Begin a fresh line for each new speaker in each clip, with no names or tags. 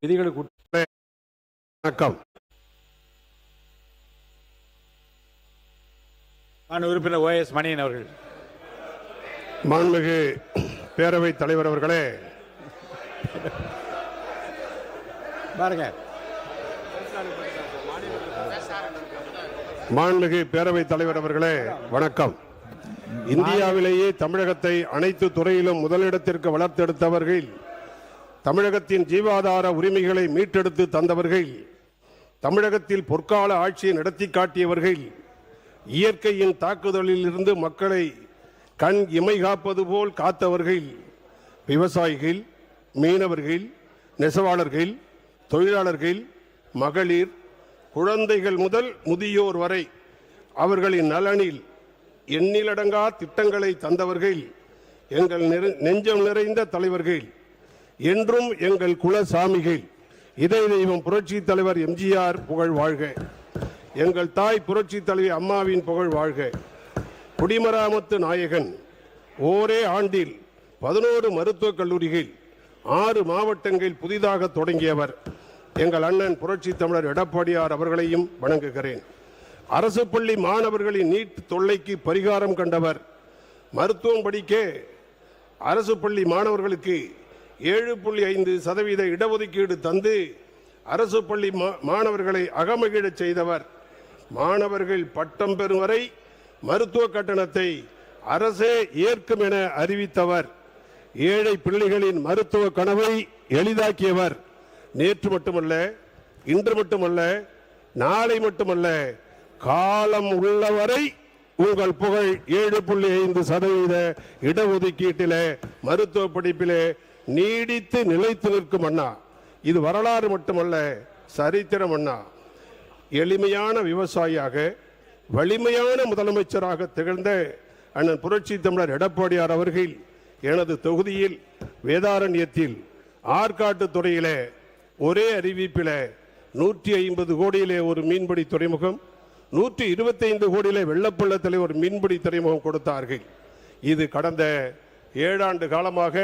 விதிகளுக்கு வணக்கம்.
நான் உறுப்பினர் OS மணியன் அவர்கள்.
மாண்புமிகு பேரவைத் தலைவர் அவர்களே,
பாருங்க.
மாண்புமிகு பேரவைத் தலைவர் அவர்களே வணக்கம். இந்தியாவிலேயே தமிழகத்தை அனைத்து துறையிலும் முதலிடத்திற்கு வளர்த்தெடுத்தவர்கள், தமிழகத்தின் ஜீவாதார உரிமைகளை மீட்டெடுத்து தந்தவர்கள், தமிழகத்தில் பொற்கால ஆட்சியை நடத்தி காட்டியவர்கள், இயற்கையின் தாக்குதலில் இருந்து மக்களை கண் இமை காப்பது போல் காத்தவர்கள், விவசாயிகள், மீனவர்கள், நெசவாளர்கள், தொழிலாளர்கள், மகளிர், குழந்தைகள் முதல் முதியோர் வரை அவர்களின் நலனில் எண்ணிலடங்கா திட்டங்களை தந்தவர்கள் எங்கள் நெஞ்சம் நிறைந்த தலைவர்கள், என்றும் எங்கள் குலசாமிகள். இதய தெய்வம் புரட்சி தலைவர் எம்ஜிஆர் புகழ் வாழ்க. எங்கள் தாய் புரட்சி தலைவி அம்மாவின் புகழ் வாழ்க. குடிமராமத்து நாயகன், ஓரே ஆண்டில் 11 மருத்துவக் கல்லூரிகள், 6 மாவட்டங்கள் புதிதாக தொடங்கியவர் எங்கள் அண்ணன் புரட்சி தமிழர் எடப்பாடியார் அவர்களையும் வணங்குகிறேன். அரசு பள்ளி மாணவர்களின் நீட் தொல்லைக்கு பரிகாரம் கண்டவர். மருத்துவம் படிக்க அரசு பள்ளி மாணவர்களுக்கு 7.5% இடஒதுக்கீடு தந்து அரசு பள்ளி மாணவர்களை அகமகிழச் செய்தவர். மாணவர்கள் பட்டம் பெறும் வரை மருத்துவ கட்டணத்தை அரசே ஏற்கும் என அறிவித்தவர். ஏழை பிள்ளைகளின் மருத்துவ கனவை எளிதாக்கியவர். நேற்று மட்டுமல்ல, இன்று மட்டுமல்ல, நாளை மட்டுமல்ல, காலம் உள்ளவரை உங்கள் புகழ் 7.5% இடஒதுக்கீட்டிலே மருத்துவ படிப்பிலே நீடித்து நிலைத்து நிற்கும் அண்ணா. இது வரலாறு மட்டுமல்ல, சரித்திரம் அண்ணா. எளிமையான விவசாயியாக, வலிமையான முதலமைச்சராக திகழ்ந்த அண்ணன் புரட்சி தமிழர் எடப்பாடியார் அவர்கள் எனது தொகுதியில் வேதாரண்யத்தில் ஆற்காட்டு துறையிலே ஒரே அறிவிப்பில் 150 கோடியிலே ஒரு மீன்பிடி துறைமுகம், 125 கோடியிலே வெள்ளப்பள்ளத்திலே ஒரு மீன்பிடி துறைமுகம் கொடுத்தார்கள். இது கடந்த 7 ஆண்டு காலமாக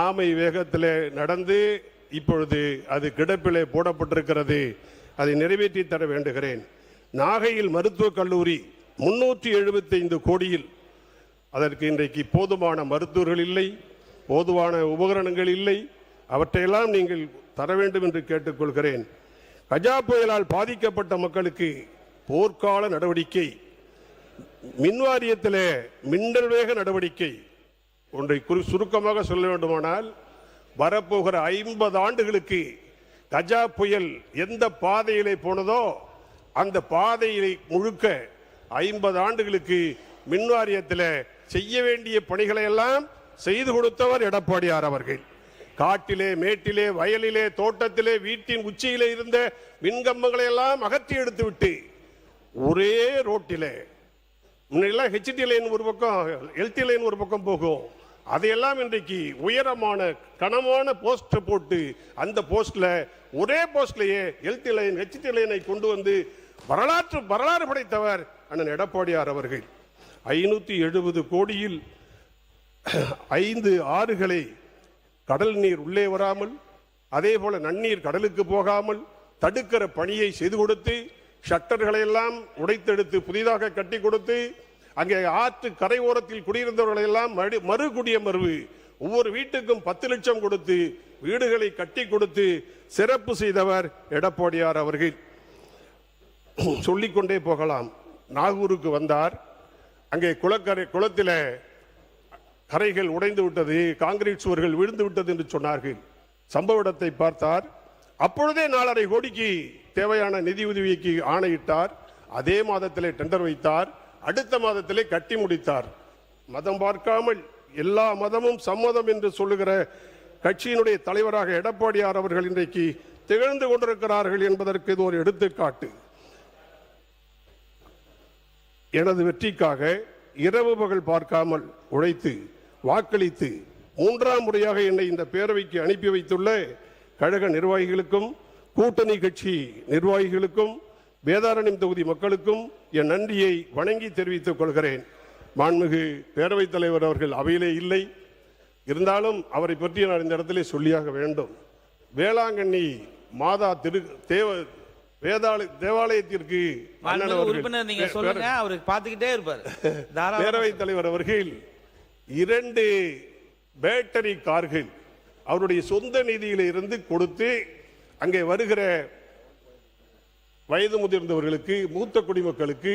ஆமை வேகத்திலே நடந்து இப்பொழுது அது கிடப்பிலே போடப்பட்டிருக்கிறது. அதை நிறைவேற்றி தர வேண்டுகிறேன். நாகையில் மருத்துவக் கல்லூரி 375 கோடியில், அதற்கு இன்றைக்கு போதுமான மருத்துவர்கள் இல்லை, போதுமான உபகரணங்கள் இல்லை. அவற்றையெல்லாம் நீங்கள் தர வேண்டும் என்று கேட்டுக்கொள்கிறேன். கஜா புயலால் பாதிக்கப்பட்ட மக்களுக்கு போர்க்கால நடவடிக்கை, மின்வாரியத்திலே மின்னல் வேக நடவடிக்கை. ஒன்றை சுருக்கமாக சொல்ல வேண்டுமானால், வரப்போகிற 50 ஆண்டுகளுக்கு கஜா புயல் எந்த பாதையிலே போனதோ அந்த பாதையிலே முழுக்க 50 ஆண்டுகளுக்கு மின்வாரியத்தில் செய்ய வேண்டிய பணிகளை எல்லாம் செய்து கொடுத்தவர் எடப்பாடியார் அவர்கள். காட்டிலே, மேட்டிலே, வயலிலே, தோட்டத்திலே, வீட்டின் உச்சியிலே இருந்த மின்கம்பங்களை எல்லாம் அகற்றி எடுத்து விட்டு ஒரே ரோட்டிலே, முன்னெல்லாம் HT லைன் ஒரு பக்கம், LT லைன் ஒரு பக்கம் போகும், அதையெல்லாம் இன்றைக்கு உயரமான கனமான போஸ்ட் போட்டு அந்த போஸ்ட்ல, ஒரே போஸ்ட்லயே LT லைன், HT லைனை கொண்டு வந்து வரலாறு படைத்தவர் அண்ணன் எடப்பாடியார் அவர்கள். 570 கோடியில் 5 ஆறுகளை கடல் நீர் உள்ளே வராமல், அதே போல நன்னீர் கடலுக்கு போகாமல் தடுக்கிற பணியை செய்து கொடுத்து, ஷட்டர்களை எல்லாம் உடைத்தெடுத்து புதிதாக கட்டி கொடுத்து, அங்கே ஆற்று கரையோரத்தில் குடியிருந்தவர்களை எல்லாம் மறுகுடியமர்வு, ஒவ்வொரு வீட்டுக்கும் 10 லட்சம் கொடுத்து வீடுகளை கட்டி கொடுத்து சிறப்பு செய்தவர் எடப்பாடியார் அவர்கள். சொல்லிக்கொண்டே போகலாம். நாகூருக்கு வந்தார். அங்கே குளத்தில கரைகள் உடைந்து விட்டது, காங்கிரீட் சுவர்கள் விழுந்து விட்டது என்று சொன்னார்கள். சம்பவ இடத்தை பார்த்தார். அப்பொழுதே 4.5 கோடிக்கு தேவையான நிதி உதவிக்கு ஆணையிட்டார். அதே மாதத்திலே டெண்டர் வைத்தார். அடுத்த மாதத்திலே கட்டி முடித்தார். மதம் பார்க்காமல் எல்லா மதமும் சம்மதம் என்று சொல்லுகிற கட்சியினுடைய தலைவராக எடப்பாடியார் அவர்கள் இன்றைக்கு திகழ்ந்து கொண்டிருக்கிறார்கள் என்பதற்கு இது ஒரு எடுத்துக்காட்டு. எனது வெற்றிக்காக இரவு பகல் பார்க்காமல் உழைத்து வாக்களித்து 3ஆம் முறையாக என்னை இந்த பேரவைக்கு அனுப்பி வைத்துள்ள கழக நிர்வாகிகளுக்கும், கூட்டணி கட்சி நிர்வாகிகளுக்கும், வேதாரண்யம் தொகுதி மக்களுக்கும் என் நன்றியை வணங்கி தெரிவித்துக் கொள்கிறேன். மாண்புமிகு பேரவைத் தலைவர் அவர்கள் அவையிலே இல்லை, இருந்தாலும் அவரை பற்றி நான் இந்த இடத்திலே சொல்லியாக வேண்டும். வேளாங்கண்ணி மாதா தேவாலயத்திற்கு அண்ணன் அவர்கள்,
உறுப்பினர் நீங்க சொல்லுங்க, அவருக்கு பார்த்துக்கிட்டே இருப்பார்.
பேரவைத் தலைவர் அவர்கள் 2 பேட்டரி கார்கள் அவருடைய சொந்த நிதியில இருந்து கொடுத்து அங்கே வருகிற வயது முதிர்ந்தவர்களுக்கு, மூத்த குடிமக்களுக்கு,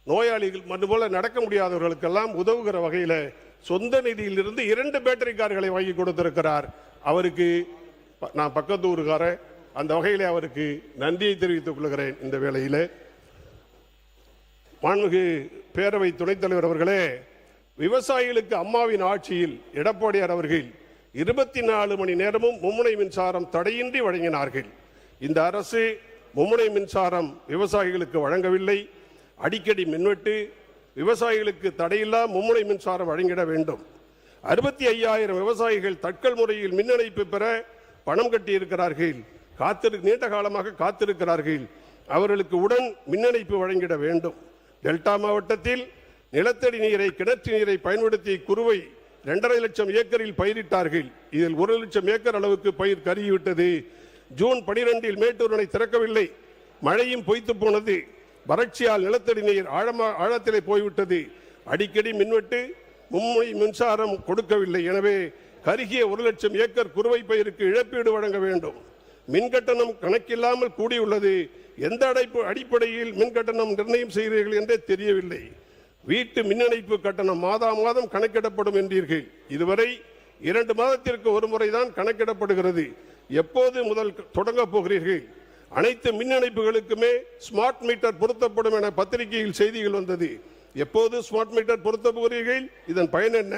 நோயாளிகள் அதுபோல நடக்க முடியாதவர்களுக்கெல்லாம் உதவுகிற வகையில சொந்த நிதியிலிருந்து 2 பேட்டரி கார்களை வாங்கி கொடுத்திருக்கிறார். அவருக்கு நான் பக்கத்து ஊருக்காரன், அந்த வகையிலே அவருக்கு நன்றியை தெரிவித்துக் கொள்கிறேன். இந்த வேளையிலே மாண்புமிகு பேரவை துணைத் தலைவர் அவர்களே, விவசாயிகளுக்கு அம்மாவின் ஆட்சியில் எடப்பாடியார் அவர்கள் 24 மணி நேரமும் மும்முனை மின்சாரம் தடையின்றி வழங்கினார்கள். இந்த அரசு மும்முனை மின்சாரம் விவசாயிகளுக்கு வழங்கவில்லை. அடிக்கடி மின்வெட்டு, விவசாயிகளுக்கு தடையில்லா மும்முனை மின்சாரம் வழங்கிட வேண்டும். 65,000 விவசாயிகள் தட்கல் முறையில் மின் இணைப்பு பெற பணம் கட்டியிருக்கிறார்கள். நீண்ட காலமாக காத்திருக்கிறார்கள். அவர்களுக்கு உடன் மின் இணைப்பு வழங்கிட வேண்டும். டெல்டா மாவட்டத்தில் நிலத்தடி நீரை, கிணற்று நீரை பயன்படுத்தி குறுவை 2.5 லட்சம் ஏக்கரில் பயிரிட்டார்கள். இதில் 1 லட்சம் ஏக்கர் அளவுக்கு பயிர் கருகிவிட்டது. ஜூன் 12 மேட்டூர் அணை திறக்கவில்லை. மழையும் பொய்த்து போனது. வறட்சியால் நிலத்தடி நீர் ஆழத்திலே போய்விட்டது. அடிக்கடி மின்வெட்டு, மும்முனை மின்சாரம் கொடுக்கவில்லை. எனவே கருகிய 1 லட்சம் ஏக்கர் குறுவை பயிருக்கு இழப்பீடு வழங்க வேண்டும். மின் கட்டணம் கணக்கில்லாமல் கூடியுள்ளது. எந்த அடிப்படையில் மின் கட்டணம் நிர்ணயம் செய்கிறீர்கள் என்றே தெரியவில்லை. வீட்டு மின் இணைப்பு கட்டணம் மாதம் கணக்கிடப்படும் என்றீர்கள். இதுவரை 2 மாதத்திற்கு ஒரு முறைதான் கணக்கிடப்படுகிறது. எப்போது முதல் தொடங்க போகிறீர்கள்? அனைத்து மின் இணைப்புகளுக்குமே ஸ்மார்ட் மீட்டர் பொருத்தப்படும் என பத்திரிகையில் செய்திகள் வந்தது. எப்போது ஸ்மார்ட் மீட்டர் பொருத்த போகிறீர்கள்? இதன் பயன் என்ன?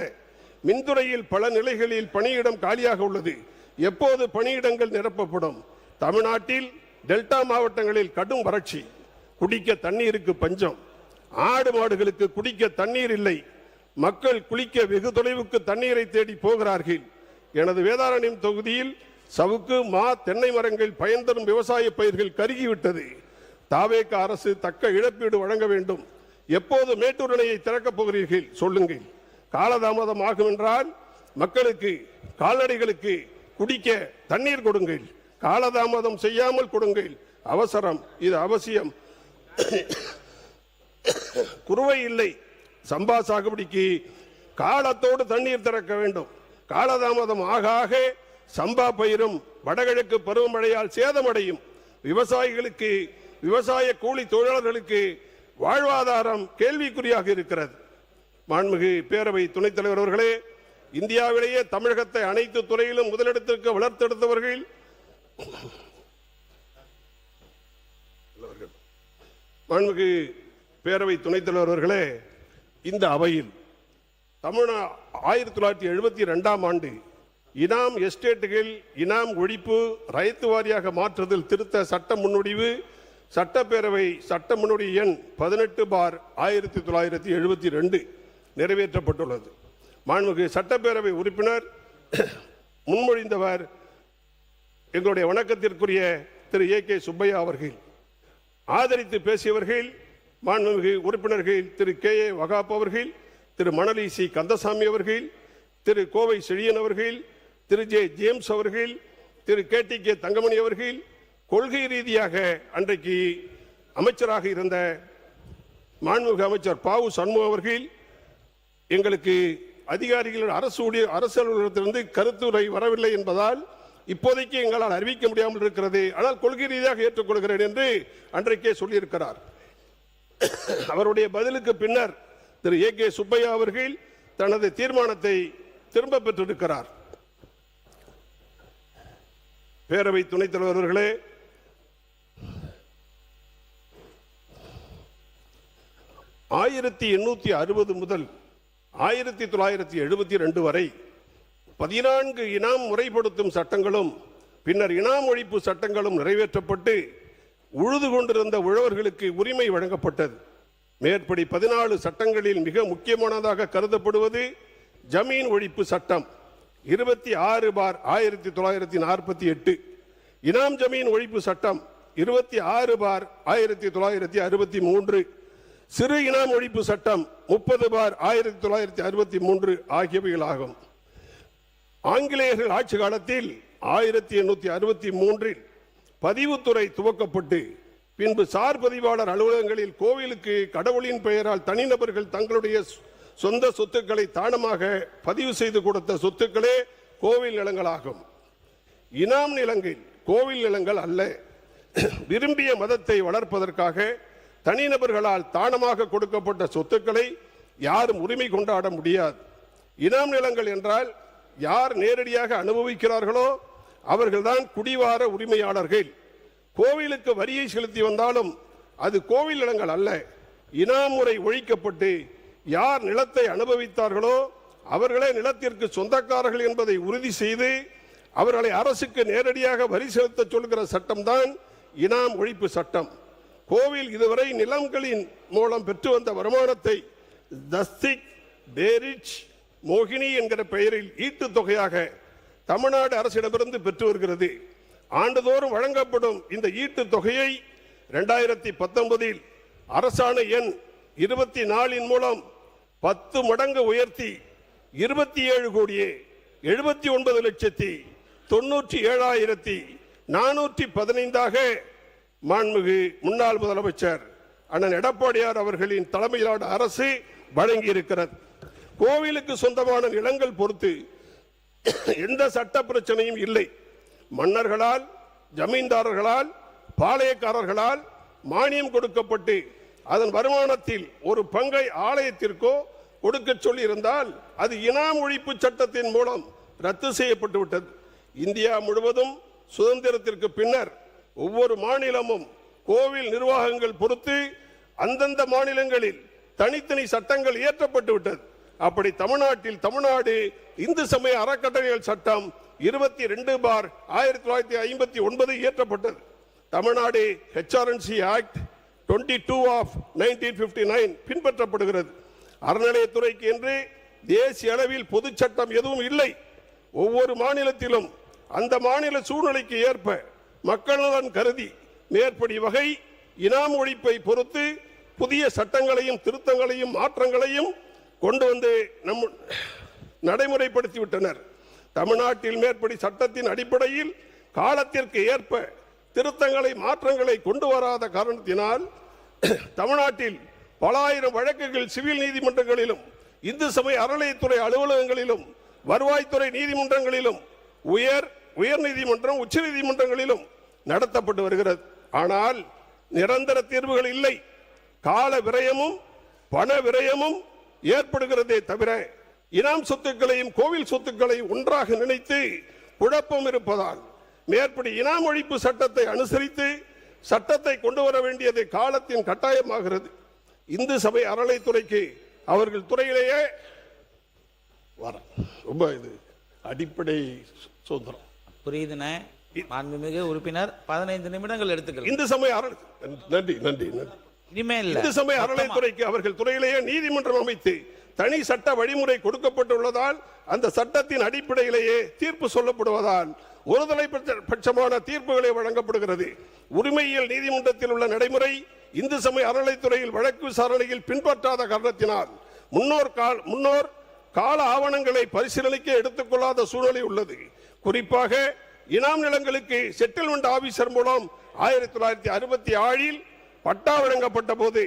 மின்துறையில் பல நிலைகளில் பணியிடம் காலியாக உள்ளது. எப்போது பணியிடங்கள் நிரப்பப்படும்? தமிழ்நாட்டில் டெல்டா மாவட்டங்களில் கடும் வறட்சி, குடிக்க தண்ணீருக்கு பஞ்சம், ஆடு மாடுகளுக்கு குடிக்க தண்ணீர் இல்லை. மக்கள் குளிக்க வெகு தொலைவுக்கு தண்ணீரை தேடி போகிறார்கள். எனது வேதாரண்யம் தொகுதியில் சவுக்கு, மா, தென்னை மரங்கள் பயன் தரும் விவசாய பயிர்கள் கருகிவிட்டது. தாவேக அரசு தக்க இழப்பீடு வழங்க வேண்டும். எப்போது மேட்டூர் அணையை திறக்கப் போகிறீர்கள் சொல்லுங்கள். காலதாமதம் ஆகும் என்றால் மக்களுக்கு, கால்நடைகளுக்கு குடிக்க தண்ணீர் கொடுங்கள். காலதாமதம் செய்யாமல் கொடுங்கள். அவசரம், இது அவசியம். குறுவை இல்லை, சம்பா சாகுபடிக்கு காலத்தோடு தண்ணீர் திறக்க வேண்டும். காலதாமதம் ஆக சம்பா பயிரும் வடகிழக்கு பருவமழையால் சேதமடையும். விவசாயிகளுக்கு, விவசாய கூலி தொழிலாளர்களுக்கு வாழ்வாதாரம் கேள்விக்குறியாக இருக்கிறது. மாண்புமிகு பேரவை துணைத் தலைவர் அவர்களே, இந்தியாவிலேயே தமிழகத்தை அனைத்து துறையிலும் முதலிடத்திற்கு வளர்த்தெடுத்தவர்கள் மாண்புமிகு பேரவை துணைத் தலைவர் அவர்களே, இந்த அவையில் 1972ஆம் ஆண்டு இனாம் எஸ்டேட்டுகள் இனாம் ஒழிப்பு ரைத்து வாரியாக மாற்றுதல் திருத்த சட்ட முன்வடிவு சட்டப்பேரவை சட்ட முன்வடிவு எண் 18/1972 நிறைவேற்றப்பட்டுள்ளது. மாண்புமிகு சட்டப்பேரவை உறுப்பினர் முன்மொழிந்தவர் எங்களுடைய வணக்கத்திற்குரிய திரு ஏ.கே. சுப்பையா அவர்கள். ஆதரித்து பேசியவர்கள் மாண்புமிகு உறுப்பினர்கள் திரு கே.ஏ. வகாப் அவர்கள், திரு மணலி சி. கந்தசாமி அவர்கள், திரு கோவை செழியன் அவர்கள், திரு ஜே. ஜேம்ஸ் அவர்கள், திரு கே.டி.கே. தங்கமணி அவர்கள். கொள்கை ரீதியாக அன்றைக்கு அமைச்சராக இருந்த மாண்புமிகு அமைச்சர் பாவு சண்முகம் அவர்கள் எங்களுக்கு அதிகாரிகள் அரசு அலுவலகத்திலிருந்து கருத்துரை வரவில்லை என்பதால் இப்போதைக்கு எங்களால் அறிவிக்க முடியாமல் இருக்கிறது, ஆனால் கொள்கை ரீதியாக ஏற்றுக்கொள்கிறேன் என்று அன்றைக்கே சொல்லியிருக்கிறார். அவருடைய பதிலுக்கு பின்னர் திரு ஏ.கே. சுப்பையா அவர்கள் தனது தீர்மானத்தை திரும்ப பெற்றிருக்கிறார். பேரவை துணைத் தலைவர் அவர்களே, (1860) முதல் 1972 வரை 14 இனாம் முறைப்படுத்தும் சட்டங்களும் பின்னர் இனாம் ஒழிப்பு சட்டங்களும் நிறைவேற்றப்பட்டு உழுது கொண்டிருந்த உழவர்களுக்கு உரிமை வழங்கப்பட்டது. மேற்படி 14 சட்டங்களில் மிக முக்கியமானதாக கருதப்படுவது ஜமீன் ஒழிப்பு சட்டம் 26/1948, இனாம் ஜமீன் ஒழிப்பு சட்டம் 26/1963, சிறு இனாம் ஒழிப்பு சட்டம் 30/1963 ஆகியவைகளாகும். ஆங்கிலேயர்கள் ஆட்சி காலத்தில் 1863 பதிவுத்துறை துவக்கப்பட்டு பின்பு சார் பதிவாளர் அலுவலகங்களில் கோவிலுக்கு கடவுளின் பெயரால் தனிநபர்கள் தங்களுடைய சொந்த சொத்துக்களை தானமாக பதிவு செய்து கொடுத்த சொத்துக்களே கோவில் நிலங்களாகும். இனாம் நிலங்கள் கோவில் நிலங்கள் அல்ல. விரும்பிய மதத்தை வளர்ப்பதற்காக தனிநபர்களால் தானமாக கொடுக்கப்பட்ட சொத்துக்களை யாரும் உரிமை கொண்டாட முடியாது. இனாம் நிலங்கள் என்றால் யார் நேரடியாக அனுபவிக்கிறார்களோ அவர்கள்தான் குடிவார உரிமையாளர்கள். கோவிலுக்கு வரியை செலுத்தி வந்தாலும் அது கோவில் நிலங்கள் அல்ல. இனாம் முறை ஒழிக்கப்பட்டு யார் நிலத்தை அனுபவித்தார்களோ அவர்களே நிலத்திற்கு சொந்தக்காரர்கள் என்பதை உறுதி செய்து அவர்களை அரசுக்கு நேரடியாக வரி செலுத்த சொல்கிற சட்டம்தான் இனாம் ஒழிப்பு சட்டம். கோவில் இதுவரை நிலங்களின் மூலம் பெற்று வந்த வருமானத்தை தஸ்திக், பேரிச், மோகினி என்கிற பெயரில் ஈட்டுத் தொகையாக தமிழ்நாடு அரசிடமிருந்து பெற்று வருகிறது. ஆண்டுதோறும் வழங்கப்படும் இந்த ஈட்டுத் தொகையை 2019 அரசாணை எண் 24 மூலம் 10 மடங்கு உயர்த்தி 27,79,415 மாண்புமிகு முன்னாள் முதலமைச்சர் அண்ணன் எடப்பாடியார் அவர்களின் தலைமையிலான அரசு வழங்கி இருக்கிறது. கோவிலுக்கு சொந்தமான நிலங்கள் பொறுத்து எந்த சட்ட பிரச்சனையும் இல்லை. மன்னர்களால், ஜமீன்தாரர்களால், பாளையக்காரர்களால் மானியம் கொடுக்கப்பட்டு அதன் வருமானத்தில் ஒரு பங்கை ஆலயத்திற்கோ கொடுக்க சொல்லி இருந்தால் அது இனாம் ஒழிப்பு சட்டத்தின் மூலம் ரத்து செய்யப்பட்டு விட்டது. இந்தியா முழுவதும் சுதந்திரத்திற்கு பின்னர் ஒவ்வொரு மாநிலமும் கோவில் நிர்வாகங்கள் பொறுத்து அந்தந்த மாநிலங்களில் தனித்தனி சட்டங்கள் இயற்றப்பட்டு விட்டது. அப்படி தமிழ்நாட்டில் தமிழ்நாடு இந்து சமய அறக்கட்டளைகள் சட்டம் 22/1959 இயற்றப்பட்டது. தமிழ்நாடு HRNC ஆக்ட் 22 of 1959 பின்பற்றப்படுகிறது. அறநிலையத்துறைக்கு என்று தேசிய அளவில் பொது சட்டம் எதுவும் இல்லை. ஒவ்வொரு மாநிலத்திலும் அந்த மாநில சூழ்நிலைக்கு ஏற்ப மக்கள் நலன் கருதி மேற்படி வகை இனாம் ஒழிப்பை பொறுத்து புதிய சட்டங்களையும் திருத்தங்களையும் மாற்றங்களையும் கொண்டு வந்து நடைமுறைப்படுத்திவிட்டனர். தமிழ்நாட்டில் மேற்படி சட்டத்தின் அடிப்படையில் காலத்திற்கு ஏற்ப திருத்தங்களை மாற்றங்களை கொண்டு வராத காரணத்தினால் தமிழ்நாட்டில் பல ஆயிரம் வழக்குகள் சிவில் நீதிமன்றங்களிலும் இந்து சமய அறநிலையத்துறை அலுவலகங்களிலும் வருவாய்த்துறை நீதிமன்றங்களிலும் உயர் நீதிமன்றம் உச்ச நீதிமன்றங்களிலும் நடத்தப்பட்டு வருகிறது. ஆனால் நிரந்தர தீர்வுகள் இல்லை. கால விரயமும் பண விரயமும் ஏற்படுகிறதே தவிர இனாம் சொத்துக்களையும் கோவில் சொத்துக்களையும் ஒன்றாக நினைத்து குழப்பம் இருப்பதால் மேற்படி இனாம் ஒழிப்பு சட்டத்தை அனுசரித்து சட்டத்தை கொண்டு வர வேண்டியது காலத்தின் கட்டாயமாகிறது. இந்து சபை அறநிலையத்துறைக்கு அவர்கள் துறையிலேயே ரொம்ப இது அடிப்படை சுதந்திரம்.
புரியுதுண்ணே. மாண்புமிகு உறுப்பினர் 15 நிமிடங்கள் எடுத்துக்கலாம்.
இந்து சமய நன்றி இந்து சமய அறநிலையத்துறைக்கு அவர்கள் துறையிலேயே நீதிமன்றம் அமைத்து தனி சட்ட வழிமுறை கொடுக்கப்பட்டுள்ளதால் அந்த சட்டத்தின் அடிப்படையிலேயே தீர்ப்பு சொல்லப்படுவதால் ஒருதலை பட்சமான தீர்ப்புகளை வழங்கப்படுகிறது. உரிமையியல் நீதிமன்றத்தில் உள்ள நடைமுறை இந்து சமய அறநிலையத்துறையில் வழக்கு விசாரணையில் பின்பற்றாத காரணத்தினால் முன்னோர் கால ஆவணங்களை பரிசீலனைக்கு எடுத்துக்கொள்ளாத சூழ்நிலை உள்ளது. குறிப்பாக இனாம் நிலங்களுக்கு செட்டில்மெண்ட் ஆபீசர் மூலம் 1967 பட்டா வழங்கப்பட்ட போது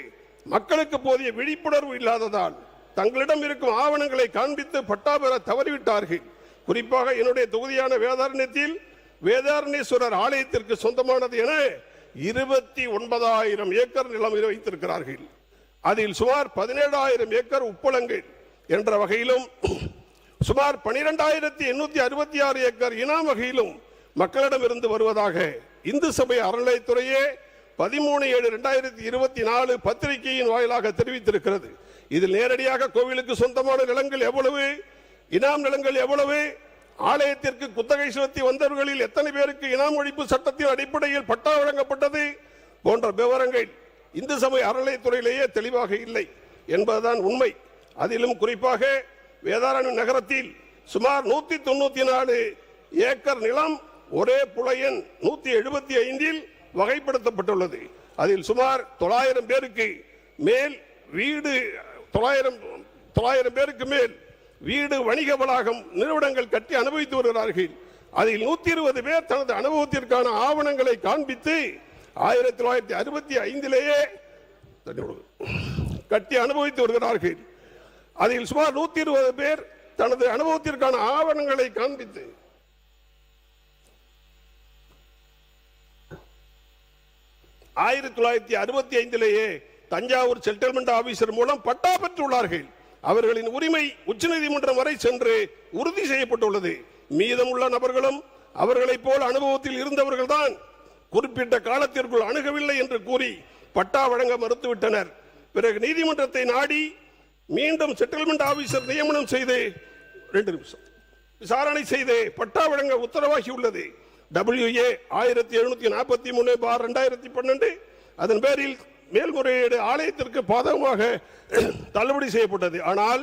மக்களுக்கு போதிய விழிப்புணர்வு இல்லாததால் தங்களிடம் இருக்கும் ஆவணங்களை காண்பித்து பட்டா பெற தவறிவிட்டார்கள். குறிப்பாக என்னுடைய தொகுதியான வேதாரண்யத்தில் வேதாரண்யேஸ்வரர் ஆலயத்திற்கு சொந்தமானது என 29,000 ஏக்கர் நிலம் வைத்திருக்கிறார்கள். அதில் சுமார் 17,000 ஏக்கர் உப்பளங்கள் என்ற வகையிலும் சுமார் 12,866 ஏக்கர் இனாம் வகையிலும் மக்களிடமிருந்து வருவதாக இந்து சபை அறநிலையத்துறையே 13/7/2024 பத்திரிகையின் வாயிலாக தெரிவித்திருக்கிறது. இதில் நேரடியாக கோவிலுக்கு சொந்தமான நிலங்கள் எவ்வளவு, இனாம் நிலங்கள் எவ்வளவு, ஆலயத்திற்கு குத்தகை செலுத்தி வந்தவர்களில் எத்தனை பேருக்கு இனாம் ஒழிப்பு சட்டத்தின் அடிப்படையில் பட்டா வழங்கப்பட்டது போன்ற விவரங்கள் இந்து சமய அறநிலையத்துறையிலேயே தெளிவாக இல்லை என்பதுதான் உண்மை. அதிலும் குறிப்பாக வேதாரண்யம் நகரத்தில் சுமார் 194 ஏக்கர் நிலம் ஒரே புலையன் 175 வகைப்படுத்தப்பட்டுள்ளது. அதில் சுமார் 900 பேருக்கு மேல் வீடு 900 பேருக்கு மேல் வீடு வணிக வளாகம் நிறுவனங்கள் கட்டி அனுபவித்து வருகிறார்கள். அதில் 120 பேர் தனது அனுபவத்திற்கான ஆவணங்களை காண்பித்து 1965 கட்டி அனுபவித்து வருகிறார்கள். அதில் சுமார் 120 பேர் தனது அனுபவத்திற்கான ஆவணங்களை காண்பித்து 1965 தஞ்சாவூர் செட்டில்மெண்ட் ஆபீசர் மூலம் பட்டா பெற்றுள்ளார்கள். அவர்களின் உரிமை உச்சநீதிமன்றம் வரை சென்று உறுதி செய்யப்பட்டுள்ளது. மீதமுள்ள நபர்களும் அவர்களைப் போல் அனுபவத்தில் இருந்தவர்கள் தான் குறிப்பிட்ட காலத்திற்குள் அணுகவில்லை என்று கூறி பட்டா வழங்க மறுத்துவிட்டனர். பிறகு நீதிமன்றத்தை நாடி மீண்டும் செட்டில்மெண்ட் ஆபீசர் நியமனம் செய்து விசாரணை செய்து பட்டா வழங்க உத்தரவாகியுள்ளது. WA 1743/2012 அதன் பேரில் மேல்முறையீடு ஆலயத்திற்கு பாதகமாக தள்ளுபடி செய்யப்பட்டது. ஆனால்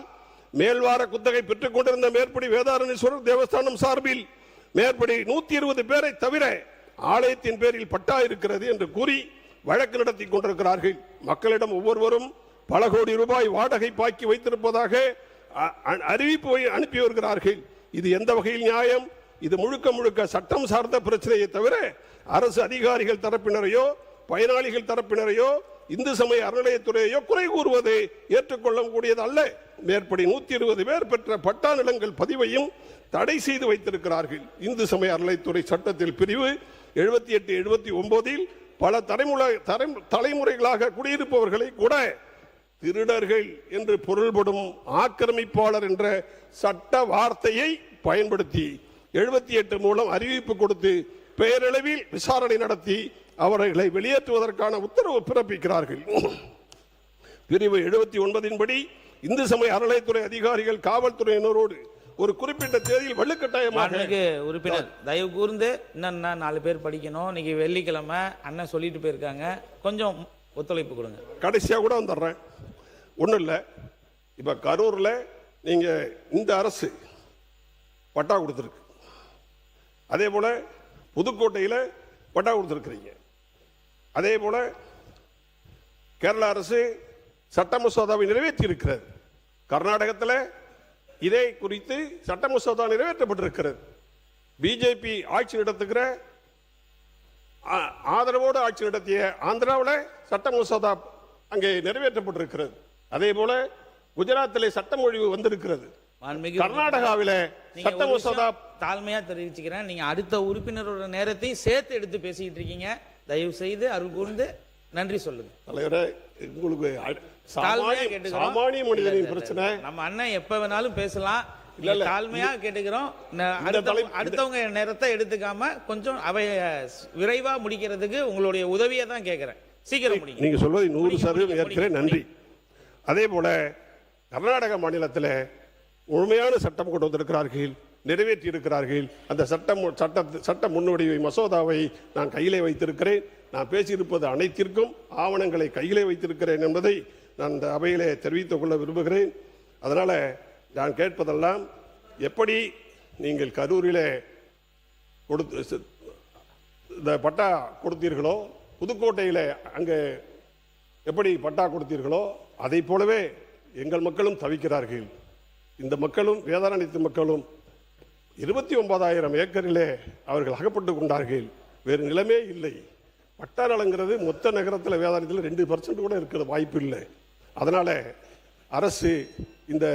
மேல்வார குத்தகை பெற்றுக் கொண்டிருந்த மேற்படி வேதாரண்யேஸ்வரர் தேவஸ்தானம் சார்பில் மேற்படி 120 பேரை தவிர ஆலயத்தின் பேரில் பட்டா இருக்கிறது என்று கூறி வழக்கு நடத்தி கொண்டிருக்கிறார்கள். மக்களிடம் ஒவ்வொருவரும் பல கோடி ரூபாய் வாடகை பாக்கி வைத்திருப்பதாக அறிவிப்பு அனுப்பி வருகிறார்கள். இது எந்த வகையில் நியாயம்? இது முழுக்க முழுக்க சட்டம் சார்ந்த பிரச்சனையை தவிர அரசு அதிகாரிகள் தரப்பினரையோ பயனாளிகள் தரப்பினரையோ இந்து சமய அறநிலையத்துறையோ குறை கூறுவது ஏற்றுக்கொள்ளக்கூடியது அல்ல. மேற்படி 120 பேர் பெற்ற பட்டா நிலங்கள் பதிவையும் தடை செய்து வைத்திருக்கிறார்கள். இந்து சமய அறநிலையத்துறை சட்டத்தில் பிரிவு 78, 79 பல தலைமுறைகளாக குடியிருப்பவர்களை கூட திருடர்கள் என்று பொருள்படும் ஆக்கிரமிப்பாளர் என்ற சட்ட வார்த்தையை பயன்படுத்தி 78 மூலம் அறிவிப்பு கொடுத்து பெயரளவில் விசாரணை நடத்தி அவர்களை வெளியேற்றுவதற்கான உத்தரவு பிறப்பிக்கிறார்கள். பிரிவு 79 படி இந்து சமய அறநிலையத்துறை அதிகாரிகள் காவல்துறையினரோடு ஒரு குறிப்பிட்ட தேதியில் வலுக்கட்டாயமாக
உறுப்பினர் தயவு கூர்ந்து இன்னும் 4 பேர் படிக்கணும். இன்னைக்கு வெள்ளிக்கிழமை அண்ணன் சொல்லிட்டு போயிருக்காங்க. கொஞ்சம் ஒத்துழைப்பு கொடுங்க.
கடைசியா கூட வந்துடுறேன். ஒன்றும் இல்லை, இப்ப கரூர்ல நீங்க இந்த அரசு பட்டா கொடுத்துருக்கு, அதே போல புதுக்கோட்டையில பட்டா கொடுத்திருக்கிறீங்க, அதே போல கேரள அரசு சட்ட மசோதாவை நிறைவேற்றி இருக்கிறது. கர்நாடகத்தில் இதே குறித்து சட்ட மசோதா நிறைவேற்றப்பட்டிருக்கிறது. பிஜேபி ஆட்சி நடத்துகிற ஆதரவோடு ஆட்சி நடத்திய ஆந்திராவில் சட்ட மசோதா அங்கே நிறைவேற்றப்பட்டிருக்கிறது. அதே போல குஜராத்தில் சட்டமொழிவு வந்திருக்கிறது. கர்நாடகாவில் சட்ட மசோதா.
தாழ்மையா தெரிவிச்சுக்கிறேன், நீங்க அடுத்த உறுப்பினரோட நேரத்தை சேர்த்து எடுத்து பேசிட்டு இருக்கீங்க. தயவு செய்து அருள் கூர்ந்து நன்றி சொல்லுங்க.
தலைவரே, உங்களுக்கு சாமானிய மனிதனின் பிரச்சனை.
நம்ம அண்ணன் எப்ப வேணாலும் பேசலாம். தாழ்மையா கேட்டுக்கிறோம். அடுத்தவங்க நேரத்தை எடுத்துக்காம கொஞ்சம் அவை விரைவா முடிக்கிறதுக்கு உங்களுடைய உதவியை தான் கேட்கிறேன். சீக்கிரம் முடிங்க.
நீங்க சொல்வதை 100% ஏற்கிறேன். நன்றி. அதே போல கர்நாடக மாநிலத்தில் முழுமையான சட்டம் கொண்டு வந்திருக்கிறார்கள், நிறைவேற்றி இருக்கிறார்கள். அந்த சட்ட முன்வடிவை மசோதாவை நான் கையிலே வைத்திருக்கிறேன். நான் பேசியிருப்பது அனைத்திற்கும் ஆவணங்களை கையிலே வைத்திருக்கிறேன் என்பதை நான் இந்த அவையிலே தெரிவித்துக் கொள்ள விரும்புகிறேன். அதனால நான் கேட்பதெல்லாம், எப்படி நீங்கள் கரூரிலே இந்த பட்டா கொடுத்தீர்களோ, புதுக்கோட்டையில் அங்கே எப்படி பட்டா கொடுத்தீர்களோ, அதை போலவே எங்கள் மக்களும் தவிக்கிறார்கள். இந்த மக்களும் வேதாரண்யத்து மக்களும் 29,000 ஏக்கரிலே அவர்கள் அகப்பட்டு கொண்டார்கள். வேறு நிலமே இல்லை. பட்டா நலங்கிறது மொத்த நகரத்தில் வேதாரண்யத்தில் 2% கூட இருக்கிற வாய்ப்பு இல்லை. அதனால அரசு இந்த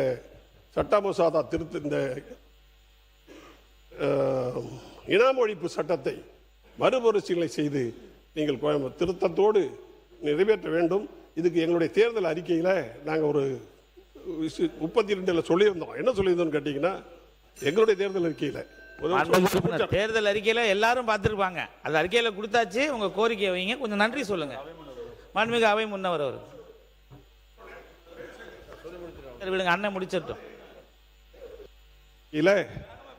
சட்ட மசோதா இந்த இனாம் ஒழிப்பு சட்டத்தை மறுபரிசீலனை செய்து நீங்கள் திருத்தத்தோடு நிறைவேற்ற வேண்டும். இதுக்கு எங்களுடைய தேர்தல் அறிக்கையில் நாங்கள் ஒரு 32 சொல்லியிருந்தோம். என்ன சொல்லியிருந்தோம்னு கேட்டீங்கன்னா, எங்களுடைய தேர்தல்
அறிக்கையில எல்லாரும் பார்த்திருப்பாங்க. அது அறிக்கையில கொடுத்தாச்சு. உங்க கோரிக்கை வைங்க. கொஞ்சம் நன்றி சொல்லுங்க. மாண்புமிகு அவை முன்னவர் அவர் விடுங்க, அண்ணன் முடிச்சிட்டோம்.
இல்ல,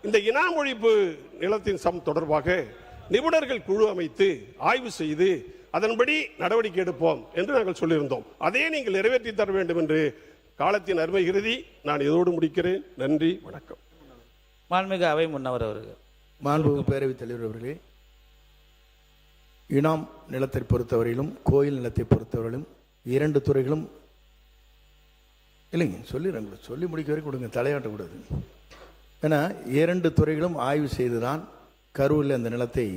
இந்த இனாம் ஒழிப்பு நிலத்தின் தொடர்பாக நிபுணர்கள் குழு அமைத்து ஆய்வு செய்து அதன்படி நடவடிக்கை எடுப்போம் என்று நாங்கள் சொல்லியிருந்தோம். அதையே நீங்கள் நிறைவேற்றி தர வேண்டும் என்று காலத்தின் அருமை கருதி நான் இதோடு முடிக்கிறேன். நன்றி, வணக்கம்.
மாண்புமிகு அவை முன்னவர் அவர்கள்.
மாண்புமிகு பேரவைத் தலைவர் அவர்களே, இனாம் நிலத்தை பொறுத்தவரையிலும் கோயில் நிலத்தை பொறுத்தவரையிலும் 2 துறைகளும் இல்லைங்க, சொல்லி முடிக்க வரைக்கும் கொடுங்க, தலையாட்டக்கூடாது. ஏன்னா 2 துறைகளும் ஆய்வு செய்துதான் கரூரில் அந்த நிலத்தை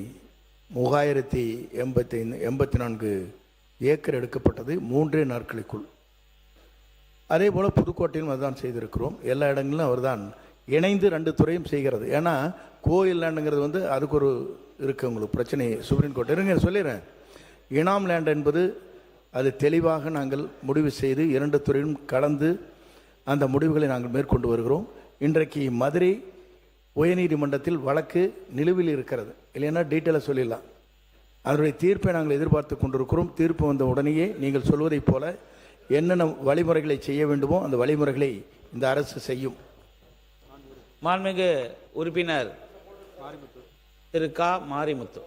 3084 ஏக்கர் எடுக்கப்பட்டது 3 நாட்களுக்குள். அதே போல் புதுக்கோட்டையிலும் அதுதான் செய்திருக்கிறோம். எல்லா இடங்களிலும் அவர்தான் இணைந்து 2 துறையும் செய்கிறது. ஏன்னா கோயில் லேண்டுங்கிறது வந்து அதுக்கு ஒரு இருக்குது உங்களுக்கு பிரச்சனை. சுப்ரீம் கோர்ட் இருங்க சொல்லிடுறேன். இனாம் லேண்ட் என்பது அது தெளிவாக நாங்கள் முடிவு செய்து 2 துறையும் கலந்து அந்த முடிவுகளை நாங்கள் மேற்கொண்டு வருகிறோம். இன்றைக்கு மதுரை உயர்நீதிமன்றத்தில் வழக்கு நிலுவில் இருக்கிறது. இல்லைன்னா டீட்டெயிலாக சொல்லிடலாம். அதனுடைய தீர்ப்பை நாங்கள் எதிர்பார்த்து கொண்டிருக்கிறோம். தீர்ப்பு வந்த உடனேயே நீங்கள் சொல்வதைப் போல என்னென்ன வழிமுறைகளை செய்ய வேண்டுமோ அந்த வழிமுறைகளை இந்த அரசு செய்யும்.
மாண்புமிகு உறுப்பினர் திரு கா மாரிமுத்து.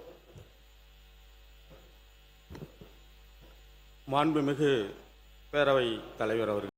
மாண்புமிகு பேரவை தலைவர் அவர்கள்